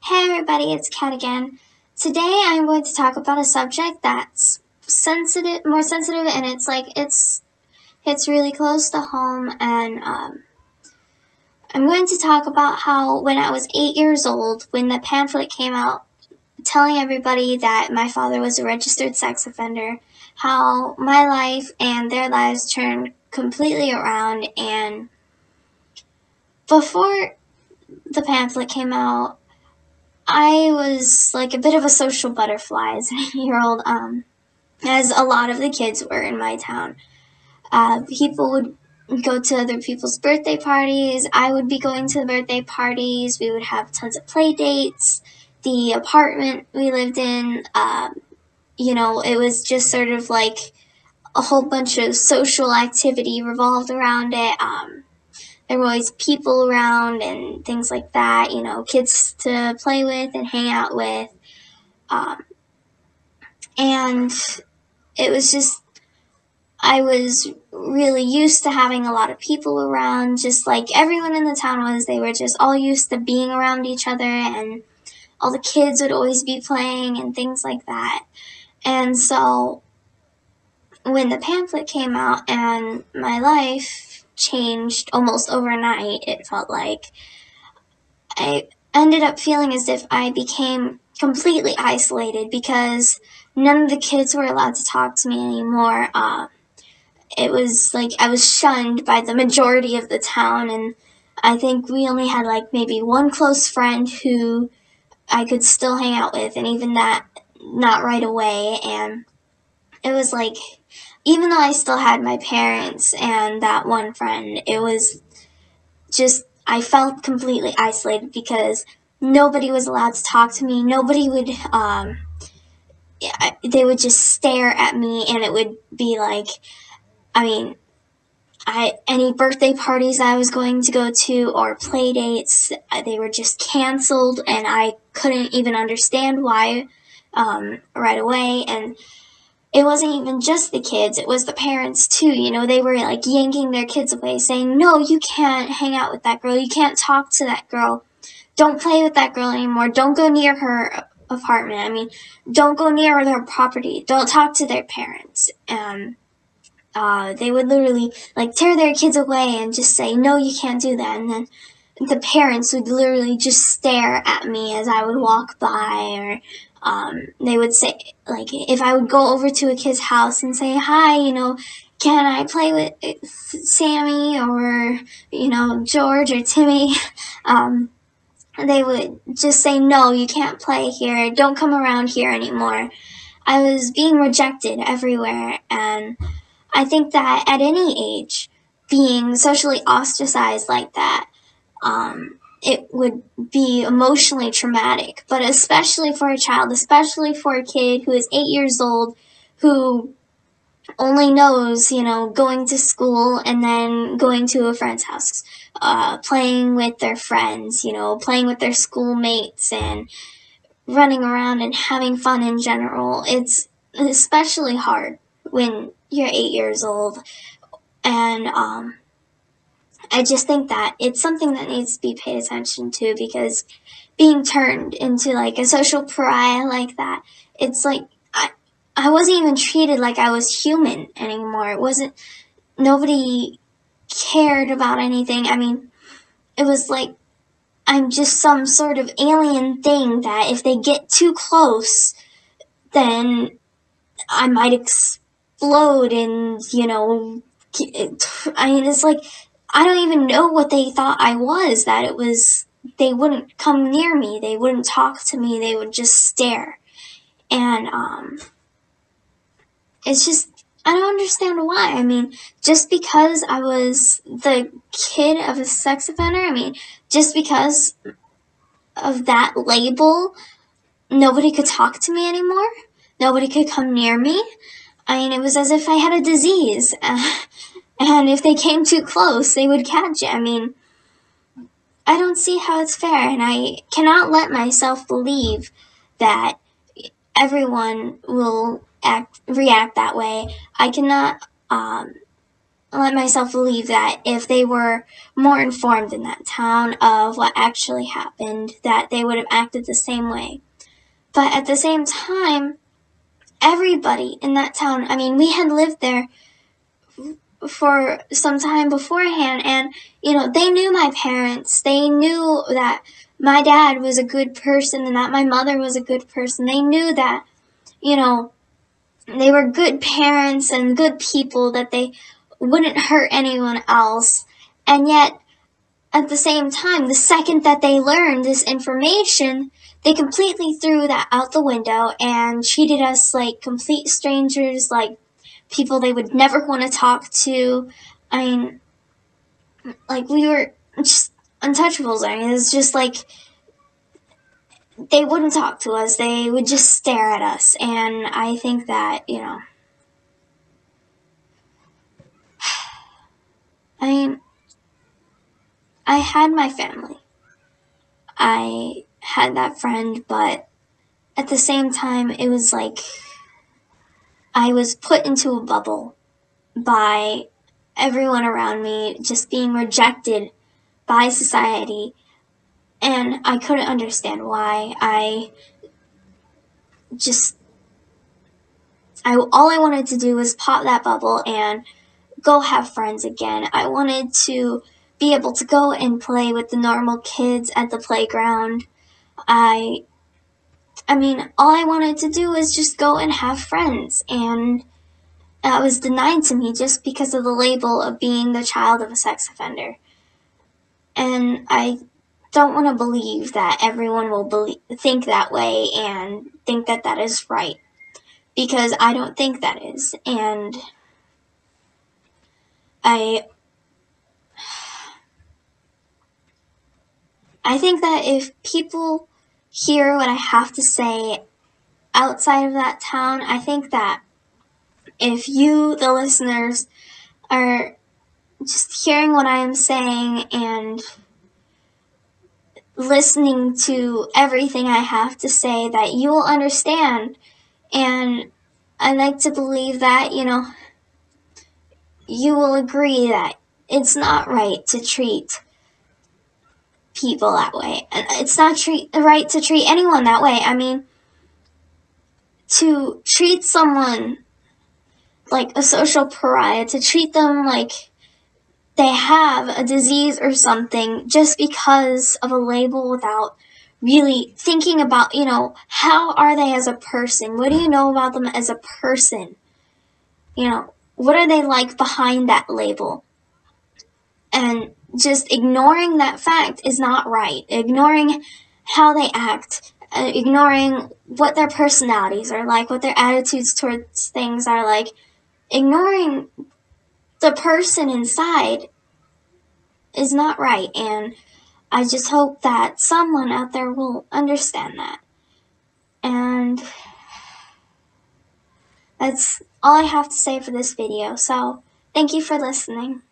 Hey everybody, it's Kat again. Today I'm going to talk about a subject that's more sensitive, and it's really close to home. And I'm going to talk about how when I was 8 years old, when the pamphlet came out telling everybody that my father was a registered sex offender, how my life and their lives turned completely around. And before the pamphlet came out, I was like a bit of a social butterfly as an 8-year-old, as a lot of the kids were in my town. People would go to other people's birthday parties. I would be going to the birthday parties. We would have tons of play dates. The apartment we lived in, it was just sort of like a whole bunch of social activity revolved around it. There were always people around and things like that, kids to play with and hang out with. And it was just, I was really used to having a lot of people around, just like everyone in the town was. They were just all used to being around each other, and all the kids would always be playing and things like that. And so when the pamphlet came out and my life changed almost overnight, it felt like I ended up feeling as if I became completely isolated because none of the kids were allowed to talk to me anymore. It was like I was shunned by the majority of the town, and I think we only had like maybe one close friend who I could still hang out with, and even that, not right away. And it was like, even though I still had my parents and that one friend, it was just, I felt completely isolated because nobody was allowed to talk to me. Nobody would, they would just stare at me, and it would be like, any birthday parties I was going to go to or play dates, they were just canceled, and I couldn't even understand why right away. And it wasn't even just the kids, it was the parents too. They were like yanking their kids away, saying, no, you can't hang out with that girl, you can't talk to that girl, don't play with that girl anymore, don't go near her apartment, don't go near their property, don't talk to their parents. They would literally like tear their kids away and just say, no, you can't do that. And then the parents would literally just stare at me as I would walk by, or they would say, like, if I would go over to a kid's house and say, hi, can I play with Sammy or, George or Timmy? They would just say, no, you can't play here, don't come around here anymore. I was being rejected everywhere, and I think that at any age, being socially ostracized like that, it would be emotionally traumatic. But especially for a child, especially for a kid who is 8 years old, who only knows, going to school and then going to a friend's house, playing with their friends, playing with their schoolmates and running around and having fun in general. It's especially hard when you're 8 years old. And I just think that it's something that needs to be paid attention to, because being turned into like a social pariah like that, it's like I wasn't even treated like I was human anymore. It wasn't, nobody cared about anything. It was like I'm just some sort of alien thing that if they get too close, then I might explode and, it's like, I don't even know what they thought I was, that it was, they wouldn't come near me, they wouldn't talk to me, they would just stare. And, it's just, I don't understand why. Just because I was the kid of a sex offender, just because of that label, nobody could talk to me anymore, nobody could come near me. It was as if I had a disease, and if they came too close, they would catch it. I don't see how it's fair, and I cannot let myself believe that everyone will react that way. I cannot let myself believe that if they were more informed in that town of what actually happened, that they would have acted the same way. But at the same time, everybody in that town, I mean, we had lived there for some time beforehand, and, they knew my parents. They knew that my dad was a good person and that my mother was a good person. They knew that, they were good parents and good people, that they wouldn't hurt anyone else. And yet, at the same time, the second that they learned this information, they completely threw that out the window and treated us like complete strangers, like people they would never want to talk to. I mean, like, we were just untouchables. I mean, it was just like they wouldn't talk to us. They would just stare at us. And I think that, I mean, I had my family. I had that friend, but at the same time, it was like I was put into a bubble by everyone around me, just being rejected by society, and I couldn't understand why. All I wanted to do was pop that bubble and go have friends again. I wanted to be able to go and play with the normal kids at the playground. I mean, all I wanted to do was just go and have friends, and that was denied to me just because of the label of being the child of a sex offender. And I don't want to believe that everyone will think that way and think that that is right, because I don't think that is. And I think that if people hear what I have to say outside of that town, I think that if you, the listeners, are just hearing what I am saying and listening to everything I have to say, that you will understand. And I like to believe that, you will agree that it's not right to treat people that way. And it's not right to treat anyone that way. I mean, to treat someone like a social pariah, to treat them like they have a disease or something just because of a label, without really thinking about, how are they as a person? What do you know about them as a person? What are they like behind that label? And just ignoring that fact is not right. Ignoring how they act, ignoring what their personalities are like, what their attitudes towards things are like, ignoring the person inside is not right. And I just hope that someone out there will understand that. And that's all I have to say for this video. So thank you for listening.